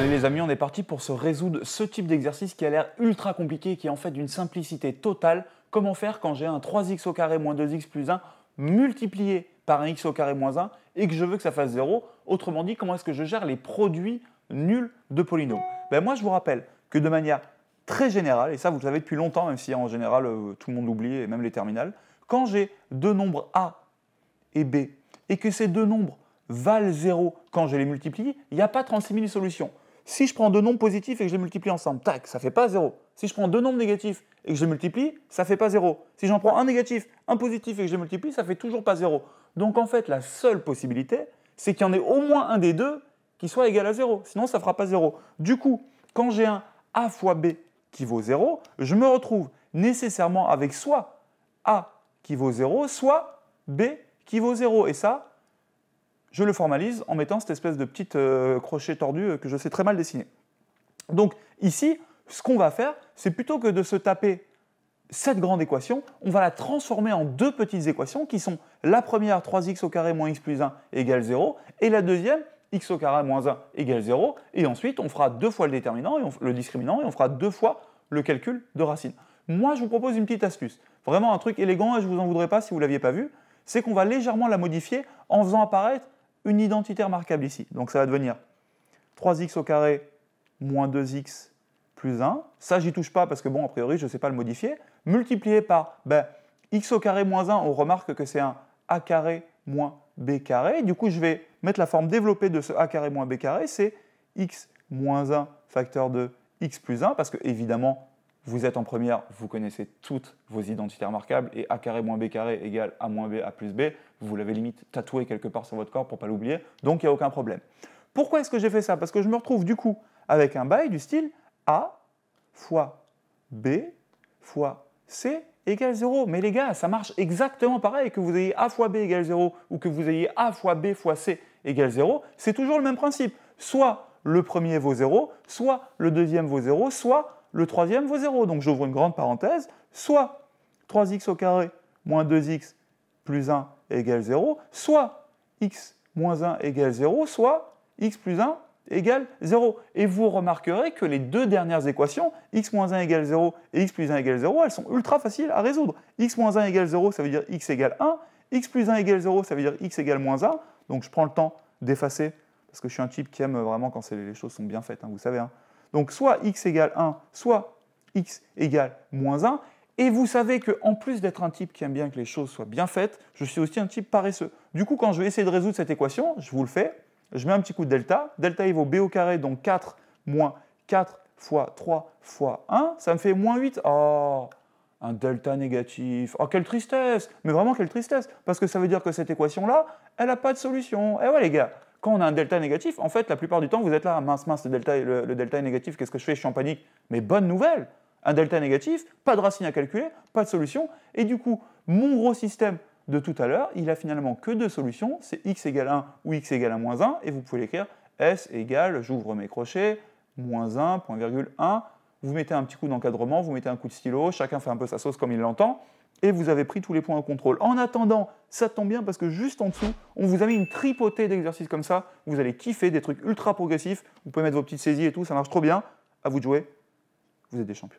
Allez les amis, on est parti pour se résoudre ce type d'exercice qui a l'air ultra compliqué, qui est en fait d'une simplicité totale. Comment faire quand j'ai un 3x au carré moins 2x plus 1 multiplié par un x au carré moins 1 et que je veux que ça fasse 0. Autrement dit, comment est-ce que je gère les produits nuls de polynômes? Moi, je vous rappelle que de manière très générale, et ça vous le savez depuis longtemps, même si en général tout le monde l'oublie, et même les terminales, quand j'ai deux nombres a et b, et que ces deux nombres valent 0 quand je les multiplie, il n'y a pas 36 000 solutions. Si je prends deux nombres positifs et que je les multiplie ensemble, tac, ça ne fait pas 0. Si je prends deux nombres négatifs et que je les multiplie, ça ne fait pas 0. Si j'en prends un négatif, un positif et que je les multiplie, ça ne fait toujours pas 0. Donc en fait, la seule possibilité, c'est qu'il y en ait au moins un des deux qui soit égal à 0. Sinon, ça ne fera pas 0. Du coup, quand j'ai un a fois b qui vaut 0, je me retrouve nécessairement avec soit a qui vaut 0, soit b qui vaut 0. Et ça, je le formalise en mettant cette espèce de petit crochet tordu que je sais très mal dessiner. Donc ici, ce qu'on va faire, c'est plutôt que de se taper cette grande équation, on va la transformer en deux petites équations qui sont la première 3x au carré moins x plus 1 égale 0 et la deuxième x au carré moins 1 égale 0 et ensuite on fera deux fois le déterminant, le discriminant et on fera deux fois le calcul de racine. Moi je vous propose une petite astuce, vraiment un truc élégant et je ne vous en voudrais pas si vous ne l'aviez pas vu, c'est qu'on va légèrement la modifier en faisant apparaître une identité remarquable ici. Donc ça va devenir 3x au carré moins 2x plus 1. Ça, j'y touche pas parce que, bon, a priori, je ne sais pas le modifier. Multiplié par x au carré moins 1, on remarque que c'est un a carré moins b carré. Du coup, je vais mettre la forme développée de ce a carré moins b carré. C'est x moins 1 facteur de x plus 1 parce que, évidemment, vous êtes en première, vous connaissez toutes vos identités remarquables et a carré moins b carré égale a moins b, a plus b. Vous l'avez limite tatoué quelque part sur votre corps pour ne pas l'oublier, donc il n'y a aucun problème. Pourquoi est-ce que j'ai fait ça? Parce que je me retrouve du coup avec un bail du style a fois b fois c égale 0. Mais les gars, ça marche exactement pareil, que vous ayez a fois b égale 0 ou que vous ayez a fois b fois c égale 0, c'est toujours le même principe. Soit le premier vaut 0, soit le deuxième vaut 0, soit le troisième vaut 0. Donc j'ouvre une grande parenthèse, soit 3x au carré moins 2x plus 1 égale 0, soit x moins 1 égale 0, soit x plus 1 égale 0. Et vous remarquerez que les deux dernières équations, x moins 1 égale 0 et x plus 1 égale 0, elles sont ultra faciles à résoudre. X moins 1 égale 0, ça veut dire x égale 1, x plus 1 égale 0, ça veut dire x égale moins 1. Donc je prends le temps d'effacer, parce que je suis un type qui aime vraiment quand les choses sont bien faites, vous savez. Donc soit x égale 1, soit x égale moins 1. Et vous savez qu'en plus d'être un type qui aime bien que les choses soient bien faites, je suis aussi un type paresseux. Du coup, quand je vais essayer de résoudre cette équation, je vous le fais, je mets un petit coup de delta. Delta, il vaut b au carré, donc 4 moins 4 fois 3 fois 1. Ça me fait moins 8. Oh, un delta négatif. Oh, quelle tristesse! Mais vraiment, quelle tristesse! Parce que ça veut dire que cette équation-là, elle n'a pas de solution. Eh ouais, les gars, quand on a un delta négatif, en fait, la plupart du temps, vous êtes là, mince, le delta est négatif, qu'est-ce que je fais? Je suis en panique. Mais bonne nouvelle! Un delta négatif, pas de racine à calculer, pas de solution. Et du coup, mon gros système de tout à l'heure, il a finalement que deux solutions, c'est x égale 1 ou x égale à moins 1, et vous pouvez l'écrire s égale, j'ouvre mes crochets, moins 1, point virgule 1, vous mettez un petit coup d'encadrement, vous mettez un coup de stylo, chacun fait un peu sa sauce comme il l'entend, et vous avez pris tous les points au contrôle. En attendant, ça tombe bien parce que juste en dessous, on vous a mis une tripotée d'exercices comme ça, vous allez kiffer des trucs ultra progressifs, vous pouvez mettre vos petites saisies et tout, ça marche trop bien, à vous de jouer, vous êtes des champions.